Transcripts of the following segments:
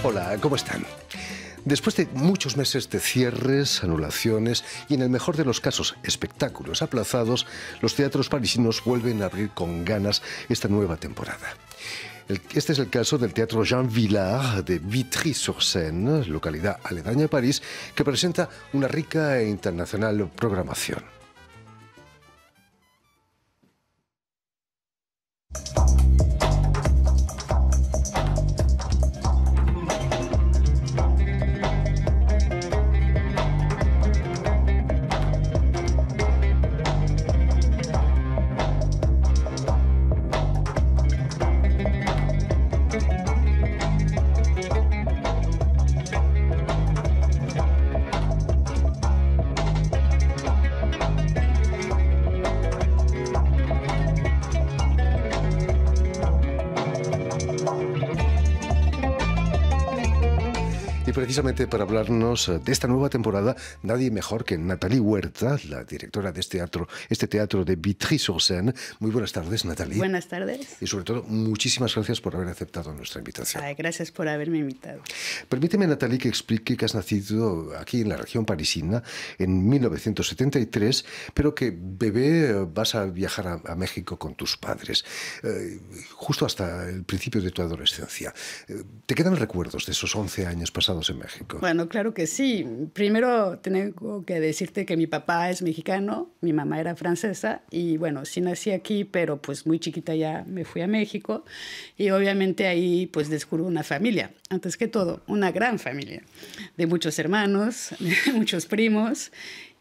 Hola, ¿cómo están? Después de muchos meses de cierres, anulaciones y, en el mejor de los casos, espectáculos aplazados, los teatros parisinos vuelven a abrir con ganas esta nueva temporada. Este es el caso del Teatro Jean Vilar de Vitry-sur-Seine, localidad aledaña a París, que presenta una rica e internacional programación. Y precisamente para hablarnos de esta nueva temporada, nadie mejor que Nathalie Huerta, la directora de este teatro de Vitry-sur-Seine. Muy buenas tardes, Nathalie. Buenas tardes. Y sobre todo, muchísimas gracias por haber aceptado nuestra invitación. Ay, gracias por haberme invitado. Permíteme, Nathalie, que explique que has nacido aquí en la región parisina en 1973, pero que bebé vas a viajar a México con tus padres, justo hasta el principio de tu adolescencia. ¿Te quedan recuerdos de esos 11 años pasados en México? Bueno, claro que sí. Primero tengo que decirte que mi papá es mexicano, mi mamá era francesa y bueno, sí nací aquí, pero pues muy chiquita ya me fui a México y obviamente ahí pues descubrí una familia, antes que todo, una gran familia, de muchos hermanos, de muchos primos,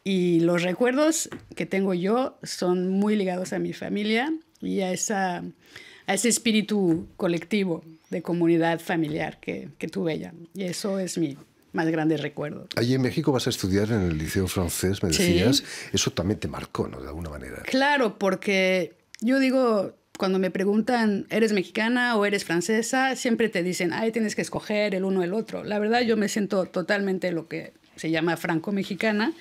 y los recuerdos que tengo yo son muy ligados a mi familia y a ese espíritu colectivo de comunidad familiar que tuve ella. Y eso es mi más grande recuerdo. Allí en México vas a estudiar en el Liceo Francés, me decías. Sí. Eso también te marcó, ¿no? De alguna manera. Claro, porque yo digo, cuando me preguntan, ¿eres mexicana o eres francesa? Siempre te dicen, ay, tienes que escoger el uno o el otro. La verdad, yo me siento totalmente lo que se llama franco-mexicana,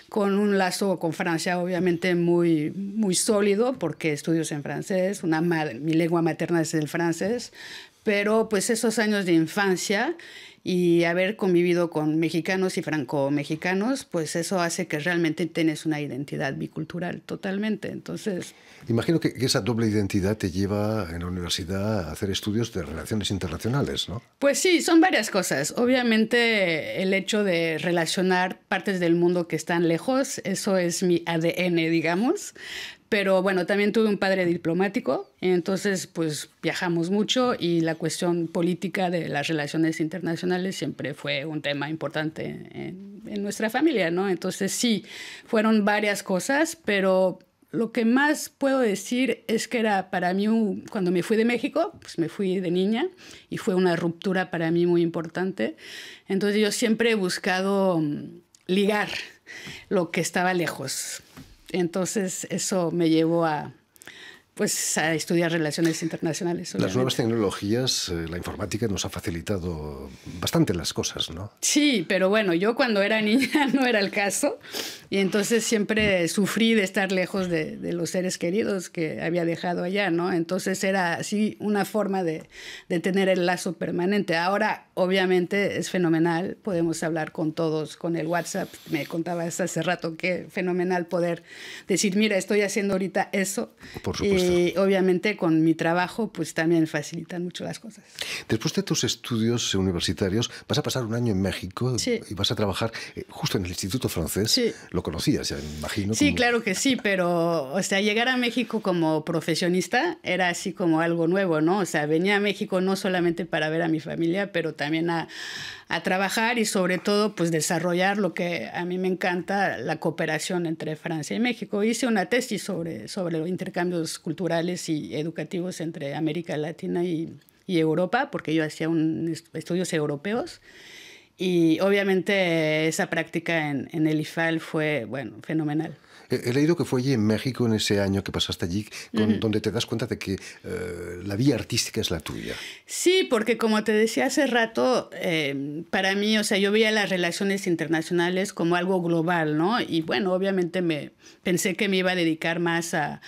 con un lazo con Francia obviamente muy, muy sólido, porque estudios en francés, mi lengua materna es el francés, pero pues esos años de infancia y haber convivido con mexicanos y franco-mexicanos, pues eso hace que realmente tienes una identidad bicultural totalmente. Entonces, imagino que esa doble identidad te lleva en la universidad a hacer estudios de relaciones internacionales, ¿no? Pues sí, son varias cosas. Obviamente el hecho de relacionar partes del mundo que están lejos, eso es mi ADN, digamos. Pero bueno, también tuve un padre diplomático, entonces pues viajamos mucho y la cuestión política de las relaciones internacionales siempre fue un tema importante en nuestra familia, ¿no? Entonces sí, fueron varias cosas, pero lo que más puedo decir es que era para mí, cuando me fui de México, pues me fui de niña y fue una ruptura para mí muy importante. Entonces yo siempre he buscado ligar lo que estaba lejos. Entonces eso me llevó a estudiar relaciones internacionales. Obviamente. Las nuevas tecnologías, la informática nos ha facilitado bastante las cosas, ¿no? Sí, pero bueno, yo cuando era niña no era el caso y entonces siempre sufrí de estar lejos de los seres queridos que había dejado allá, ¿no? Entonces era así una forma de tener el lazo permanente. Ahora, obviamente, es fenomenal, podemos hablar con todos con el WhatsApp. Me contabas hace rato que fenomenal poder decir, mira, estoy haciendo ahorita eso. Por supuesto. Y obviamente con mi trabajo pues también facilitan mucho las cosas. Después de tus estudios universitarios vas a pasar un año en México. Sí. Y vas a trabajar justo en el Instituto Francés. Sí. Lo conocías, ya me imagino. Sí, claro que sí, pero o sea, llegar a México como profesionista era así como algo nuevo, ¿no? O sea, venía a México no solamente para ver a mi familia, pero también a trabajar y sobre todo pues desarrollar lo que a mí me encanta, la cooperación entre Francia y México. Hice una tesis sobre los intercambios culturales y educativos entre América Latina y Europa, porque yo hacía estudios europeos. Y obviamente esa práctica en el IFAL fue, bueno, fenomenal. He leído que fue allí en México, en ese año que pasaste allí, donde te das cuenta de que la vía artística es la tuya. Sí, porque como te decía hace rato, para mí, o sea, yo veía las relaciones internacionales como algo global, ¿no? Y bueno, obviamente pensé que me iba a dedicar más a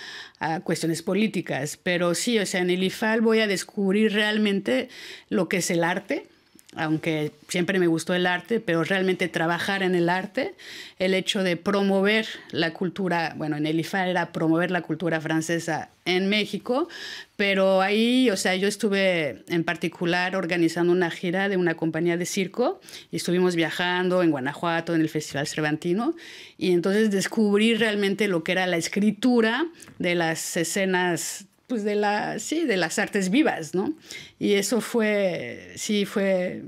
cuestiones políticas, pero sí, o sea, en el IFAL voy a descubrir realmente lo que es el arte, aunque siempre me gustó el arte, pero realmente trabajar en el arte, el hecho de promover la cultura, bueno, en el IFA era promover la cultura francesa en México, pero ahí, o sea, yo estuve en particular organizando una gira de una compañía de circo y estuvimos viajando en Guanajuato, en el Festival Cervantino, y entonces descubrí realmente lo que era la escritura de las escenas, pues de las artes vivas, ¿no? Y eso fue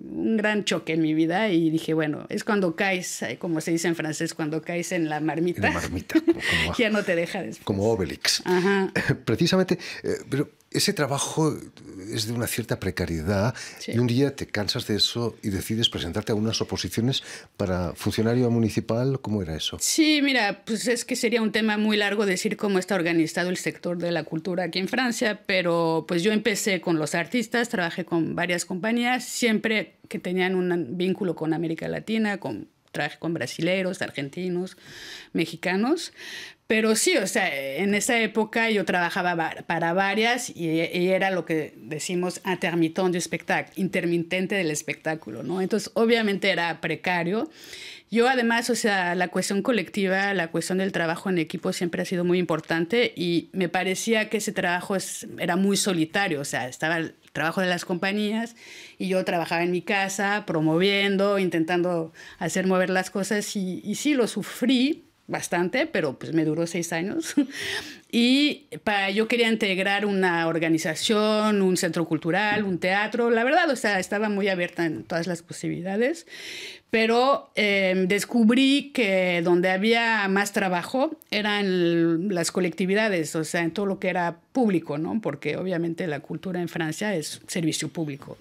un gran choque en mi vida y dije, bueno, es cuando caes, como se dice en francés, cuando caes en la marmita. En la marmita. Ya no te deja después. Como Obelix. Ajá. Precisamente, pero ese trabajo es de una cierta precariedad y un día te cansas de eso y decides presentarte a unas oposiciones para funcionario municipal. ¿Cómo era eso? Sí, mira, pues es que sería un tema muy largo decir cómo está organizado el sector de la cultura aquí en Francia, pero pues yo empecé con los artistas, trabajé con varias compañías, siempre que tenían un vínculo con América Latina, trabajé con brasileros, argentinos, mexicanos. Pero sí, o sea, en esa época yo trabajaba para varias y era lo que decimos intermittent du spectacle, intermitente del espectáculo, ¿no? Entonces, obviamente era precario. Yo además, o sea, la cuestión colectiva, la cuestión del trabajo en equipo siempre ha sido muy importante y me parecía que ese trabajo era muy solitario, o sea, estaba el trabajo de las compañías y yo trabajaba en mi casa promoviendo, intentando hacer mover las cosas y sí, lo sufrí bastante, pero pues me duró 6 años. Y yo quería integrar una organización, un centro cultural, un teatro. La verdad, o sea, estaba muy abierta en todas las posibilidades. Pero descubrí que donde había más trabajo eran las colectividades, o sea, en todo lo que era público, ¿no? Porque obviamente la cultura en Francia es servicio público.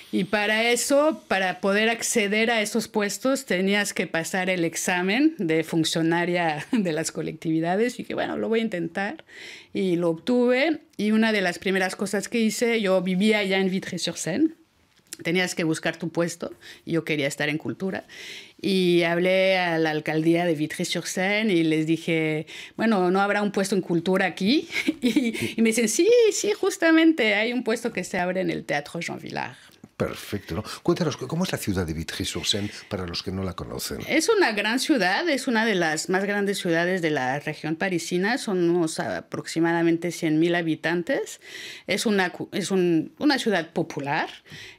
Y para eso, para poder acceder a esos puestos, tenías que pasar el examen de funcionaria de las colectividades. Y que bueno, lo voy a intentar. Y lo obtuve. Y una de las primeras cosas que hice, yo vivía ya en Vitry-sur-Seine. Tenías que buscar tu puesto. Y yo quería estar en cultura. Y hablé a la alcaldía de Vitry-sur-Seine y les dije, bueno, ¿no habrá un puesto en cultura aquí? Y me dicen, sí, justamente hay un puesto que se abre en el Teatro Jean Vilar. Perfecto, ¿no? Cuéntanos, ¿cómo es la ciudad de Vitry-sur-Seine para los que no la conocen? Es una gran ciudad, es una de las más grandes ciudades de la región parisina, son unos aproximadamente 100.000 habitantes. Es una ciudad popular,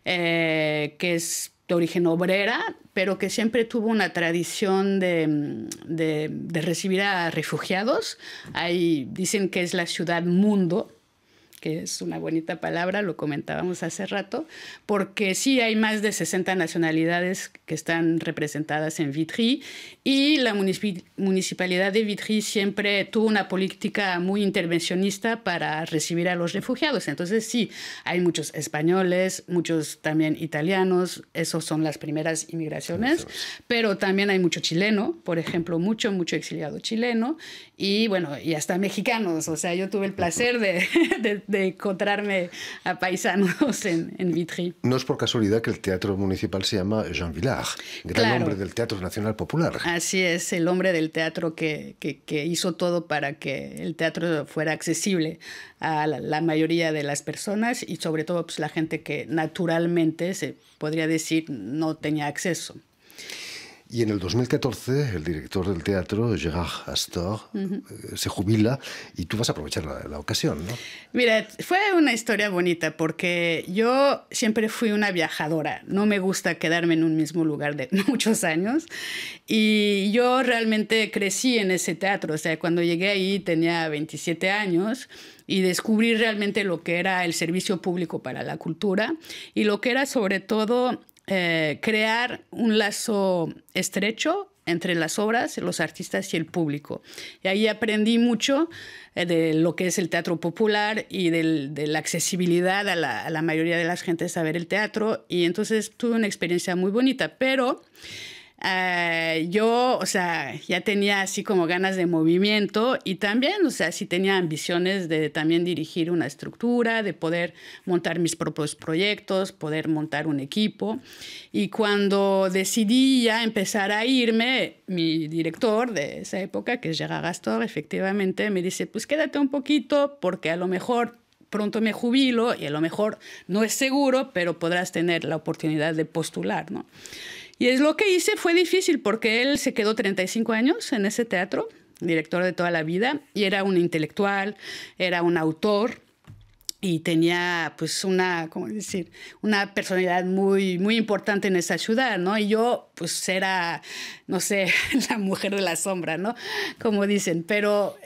que es de origen obrera, pero que siempre tuvo una tradición de recibir a refugiados. Ahí dicen que es la ciudad mundo, que es una bonita palabra, lo comentábamos hace rato, porque sí hay más de 60 nacionalidades que están representadas en Vitry y la municipalidad de Vitry siempre tuvo una política muy intervencionista para recibir a los refugiados. Entonces sí, hay muchos españoles, muchos también italianos, esos son las primeras inmigraciones, pero también hay mucho chileno, por ejemplo, mucho exiliado chileno y bueno, y hasta mexicanos. O sea, yo tuve el placer de encontrarme a paisanos en Vitry. No es por casualidad que el teatro municipal se llama Jean Vilar, gran nombre del Teatro Nacional Popular. Así es, el hombre del teatro que hizo todo para que el teatro fuera accesible a la mayoría de las personas y sobre todo pues, la gente que naturalmente, se podría decir, no tenía acceso. Y en el 2014 el director del teatro, Gérard Astor, se jubila y tú vas a aprovechar la ocasión, ¿no? Mira, fue una historia bonita porque yo siempre fui una viajadora. No me gusta quedarme en un mismo lugar de muchos años. Y yo realmente crecí en ese teatro. O sea, cuando llegué ahí tenía 27 años y descubrí realmente lo que era el servicio público para la cultura y lo que era sobre todo crear un lazo estrecho entre las obras, los artistas y el público. Y ahí aprendí mucho de lo que es el teatro popular y de la accesibilidad a la mayoría de las gentes a ver el teatro. Y entonces tuve una experiencia muy bonita, pero yo, o sea, ya tenía así como ganas de movimiento y también, o sea, sí tenía ambiciones de también dirigir una estructura, de poder montar mis propios proyectos, poder montar un equipo. Y cuando decidí ya empezar a irme, mi director de esa época, que es Gérard Astor, efectivamente me dice, pues quédate un poquito porque a lo mejor pronto me jubilo y a lo mejor no es seguro, pero podrás tener la oportunidad de postular, ¿no? Y es lo que hice, fue difícil porque él se quedó 35 años en ese teatro, director de toda la vida, y era un intelectual, era un autor, y tenía pues ¿cómo decir? Una personalidad muy, muy importante en esa ciudad, ¿no? Y yo pues era, no sé, la mujer de la sombra, ¿no? Como dicen, pero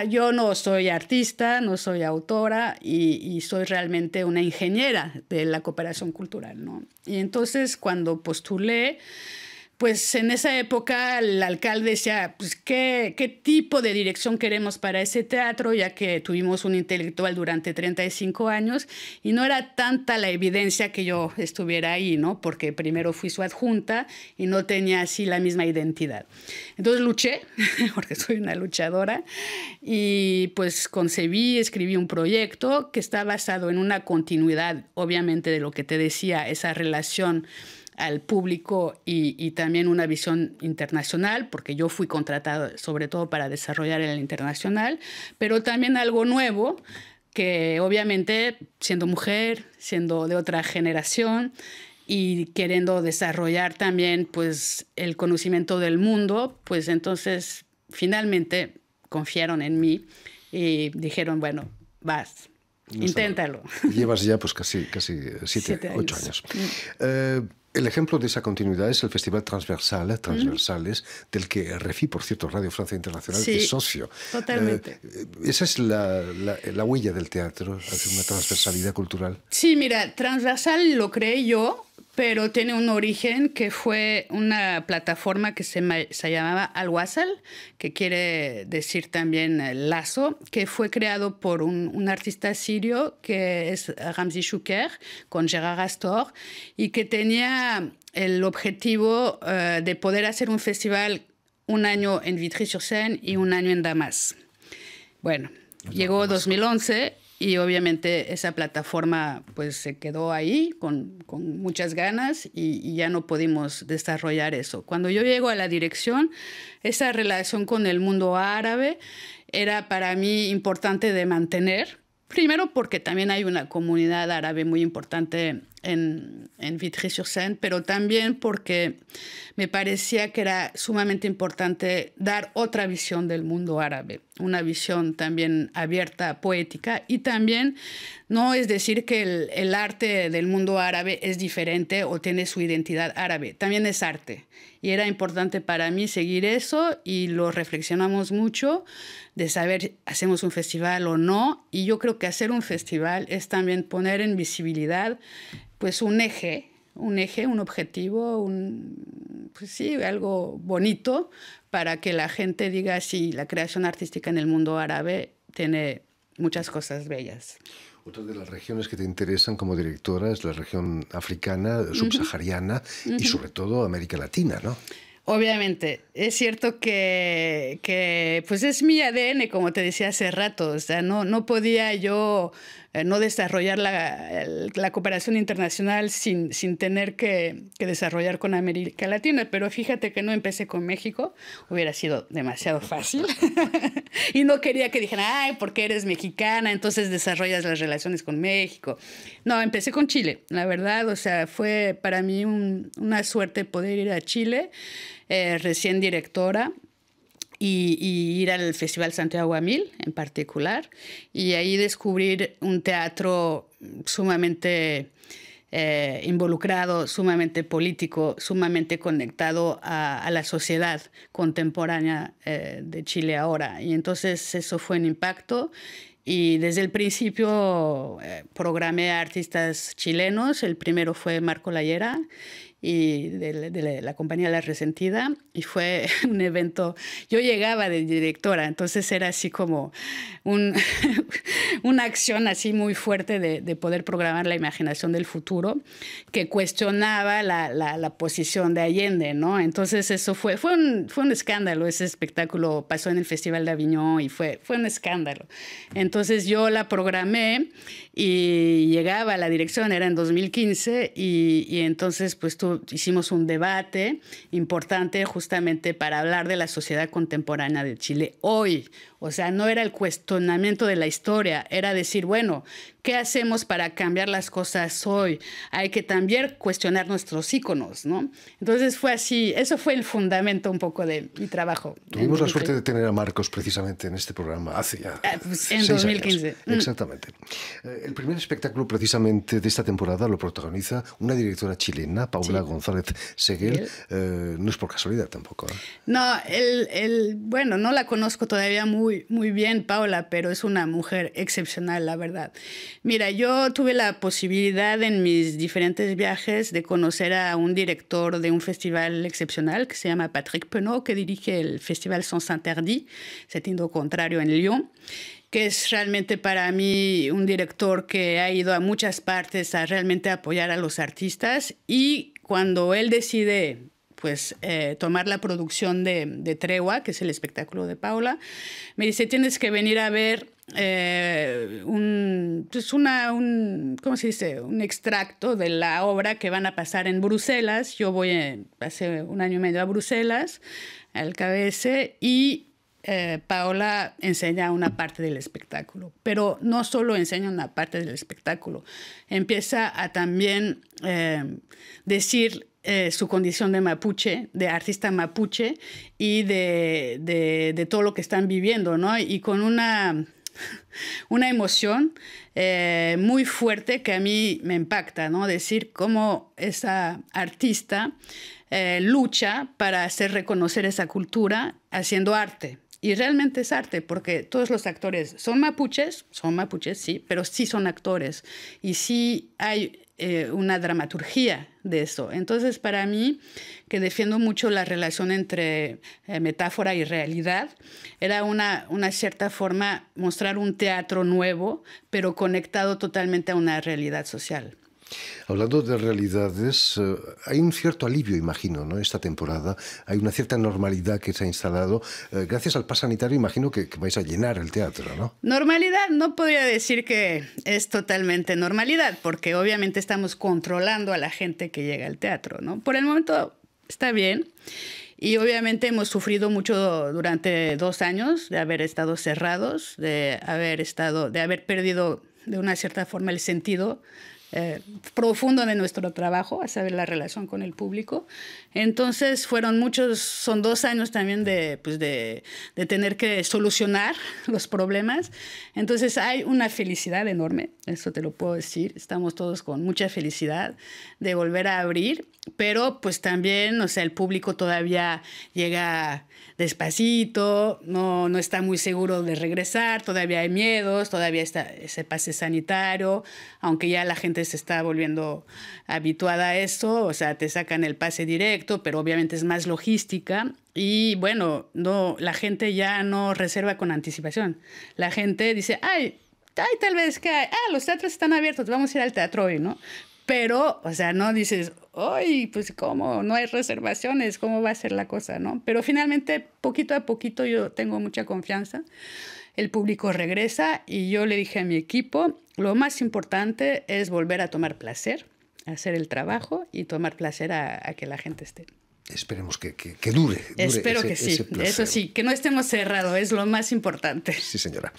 yo no soy artista, no soy autora y soy realmente una ingeniera de la cooperación cultural, ¿no? Y entonces cuando postulé, pues en esa época el alcalde decía, pues, ¿qué tipo de dirección queremos para ese teatro? Ya que tuvimos un intelectual durante 35 años y no era tanta la evidencia que yo estuviera ahí, ¿no? Porque primero fui su adjunta y no tenía así la misma identidad. Entonces luché, porque soy una luchadora, y pues escribí un proyecto que está basado en una continuidad, obviamente, de lo que te decía, esa relación al público y también una visión internacional, porque yo fui contratada sobre todo para desarrollar el internacional, pero también algo nuevo, que obviamente siendo mujer, siendo de otra generación y queriendo desarrollar también pues el conocimiento del mundo, pues entonces finalmente confiaron en mí y dijeron, bueno, vas. Inténtalo. Llevas ya pues casi 7, 8 años. El ejemplo de esa continuidad es el Festival Transversales, del que RFI, por cierto, Radio Francia Internacional, es socio. Totalmente. Esa es la huella del teatro, hacer una transversalidad cultural. Sí, mira, Transversal lo creé yo, pero tiene un origen que fue una plataforma que se llamaba Al-Wasal, que quiere decir también lazo, que fue creado por un artista sirio que es Ramzi Shuker, con Gérard Astor, y que tenía el objetivo de poder hacer un festival un año en Vitry-sur-Seine y un año en Damas. Bueno, llegó 2011 y obviamente esa plataforma pues se quedó ahí con muchas ganas y ya no pudimos desarrollar eso. Cuando yo llego a la dirección, esa relación con el mundo árabe era para mí importante de mantener. Primero porque también hay una comunidad árabe muy importante en Vitry-sur-Seine, pero también porque me parecía que era sumamente importante dar otra visión del mundo árabe, una visión también abierta, poética, y también no es decir que el arte del mundo árabe es diferente o tiene su identidad árabe, también es arte. Y era importante para mí seguir eso y lo reflexionamos mucho de saber, ¿hacemos un festival o no? Y yo creo que hacer un festival es también poner en visibilidad pues un eje, un objetivo, pues sí, algo bonito para que la gente diga si la creación artística en el mundo árabe tiene muchas cosas bellas. Otra de las regiones que te interesan como directora es la región africana, subsahariana y sobre todo América Latina, ¿no? Obviamente, es cierto que pues es mi ADN, como te decía hace rato, o sea, no podía yo no desarrollar la cooperación internacional sin tener que desarrollar con América Latina, pero fíjate que no empecé con México, hubiera sido demasiado fácil y no quería que dijeran, ay, porque eres mexicana, entonces desarrollas las relaciones con México. No, empecé con Chile, la verdad, o sea, fue para mí una suerte poder ir a Chile, recién directora, y ir al Festival Santiago a 1000 en particular, y ahí descubrir un teatro sumamente involucrado, sumamente político, sumamente conectado a la sociedad contemporánea de Chile ahora. Y entonces eso fue un impacto. Y desde el principio programé a artistas chilenos. El primero fue Marco Layera y de la compañía La Resentida, y fue un evento, yo llegaba de directora, entonces era así como una acción así muy fuerte de poder programar la imaginación del futuro, que cuestionaba la posición de Allende, ¿no? Entonces eso fue un escándalo, ese espectáculo pasó en el Festival de Aviñón y fue un escándalo. Entonces yo la programé y llegaba a la dirección, era en 2015, y entonces pues tuve hecho, hicimos un debate importante justamente para hablar de la sociedad contemporánea de Chile hoy. O sea, no era el cuestionamiento de la historia, era decir, bueno, ¿qué hacemos para cambiar las cosas hoy? Hay que también cuestionar nuestros íconos, ¿no? Entonces fue así, eso fue el fundamento un poco de mi trabajo. Tuvimos la suerte de tener a Marcos precisamente en este programa hace ya pues en 2015. Años. Exactamente. El primer espectáculo precisamente de esta temporada lo protagoniza una directora chilena, Paula González Seguel. No es por casualidad tampoco. No, bueno, no la conozco todavía muy bien, Paula, pero es una mujer excepcional, la verdad. Mira, yo tuve la posibilidad en mis diferentes viajes de conocer a un director de un festival excepcional que se llama Patrick Penaud, que dirige el Festival Sens Interdits, Sentido Contrario en Lyon, que es realmente para mí un director que ha ido a muchas partes a realmente apoyar a los artistas, y cuando él decide tomar la producción de Tregua, que es el espectáculo de Paula, me dice, tienes que venir a ver ¿cómo se dice? Un extracto de la obra que van a pasar en Bruselas. Yo voy hace 1 año y medio a Bruselas, al KBS, y Paola enseña una parte del espectáculo, pero no solo enseña una parte del espectáculo, empieza a también decir su condición de mapuche, de artista mapuche, y de todo lo que están viviendo, ¿no? Y con una emoción muy fuerte que a mí me impacta, ¿no? Decir cómo esa artista lucha para hacer reconocer esa cultura haciendo arte. Y realmente es arte, porque todos los actores son mapuches, sí, pero sí son actores. Y sí hay una dramaturgia de eso. Entonces, para mí, que defiendo mucho la relación entre metáfora y realidad, era una cierta forma mostrar un teatro nuevo, pero conectado totalmente a una realidad social. Hablando de realidades, hay un cierto alivio, imagino, ¿no? Esta temporada hay una cierta normalidad que se ha instalado. Gracias al Pass Sanitario, imagino que vais a llenar el teatro, ¿no? Normalidad, no podría decir que es totalmente normalidad, porque obviamente estamos controlando a la gente que llega al teatro, ¿no? Por el momento está bien. Y obviamente hemos sufrido mucho durante 2 años de haber estado cerrados, de haber perdido de una cierta forma el sentido profundo de nuestro trabajo, a saber, la relación con el público. Entonces son 2 años también de tener que solucionar los problemas. Entonces hay una felicidad enorme, eso te lo puedo decir. Estamos todos con mucha felicidad de volver a abrir, pero pues también, o sea, el público todavía llega despacito, no está muy seguro de regresar, todavía hay miedos, todavía está ese pase sanitario, aunque ya la gente se está volviendo habituada a eso, o sea, te sacan el pase directo, pero obviamente es más logística. Y bueno, la gente ya no reserva con anticipación. La gente dice, ay, tal vez que los teatros están abiertos, vamos a ir al teatro hoy, ¿no? Pero, o sea, no dices, ¡ay, pues cómo! No hay reservaciones, ¿cómo va a ser la cosa, no? Pero finalmente, poquito a poquito, yo tengo mucha confianza. El público regresa y yo le dije a mi equipo, lo más importante es volver a tomar placer, hacer el trabajo y tomar placer a que la gente esté. Esperemos que dure. Espero que sí. Eso sí, que no estemos cerrados, es lo más importante. Sí, señora.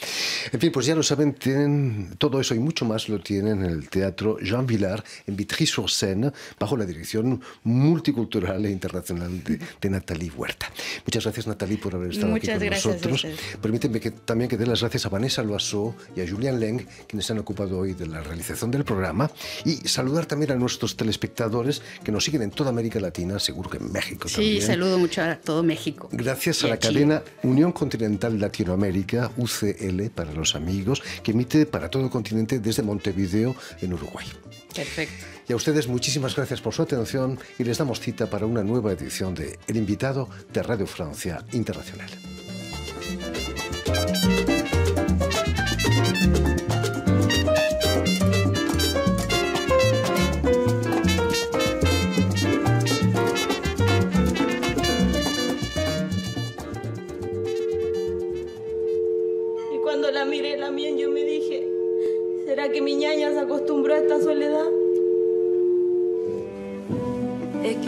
En fin, pues ya lo saben, tienen todo eso y mucho más lo tienen en el Teatro Jean Vilar, en Vitry-sur-Seine, bajo la dirección multicultural e internacional de Nathalie Huerta. Muchas gracias, Nathalie, por haber estado aquí con nosotros. Permítanme también que dé las gracias a Vanessa Loiseau y a Julien Leng, quienes se han ocupado hoy de la realización del programa, y saludar también a nuestros telespectadores que nos siguen en toda América Latina, seguro que en México también. Sí, saludo mucho a todo México. Gracias a la cadena Unión Continental Latinoamérica, UCL para los amigos, que emite para todo el continente desde Montevideo, en Uruguay. Perfecto. Y a ustedes muchísimas gracias por su atención y les damos cita para una nueva edición de El Invitado de Radio Francia Internacional. La miré también, yo me dije, ¿será que mi ñaña se acostumbró a esta soledad?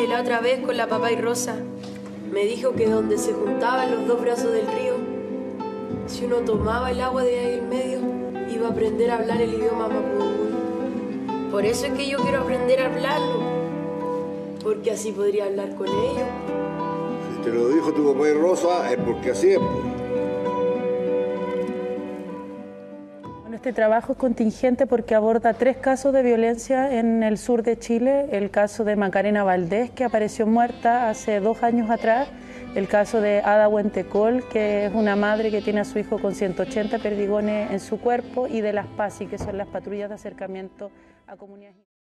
que la otra vez con la papá y Rosa me dijo que donde se juntaban los dos brazos del río, si uno tomaba el agua de ahí en medio, iba a aprender a hablar el idioma mapudungun. Por eso es que yo quiero aprender a hablarlo, porque así podría hablar con ellos. Si te lo dijo tu papá y Rosa, es porque así es. Este trabajo es contingente porque aborda 3 casos de violencia en el sur de Chile. El caso de Macarena Valdés, que apareció muerta hace 2 años atrás. El caso de Ada Huentecol, que es una madre que tiene a su hijo con 180 perdigones en su cuerpo. Y de las PASI, que son las patrullas de acercamiento a comunidades.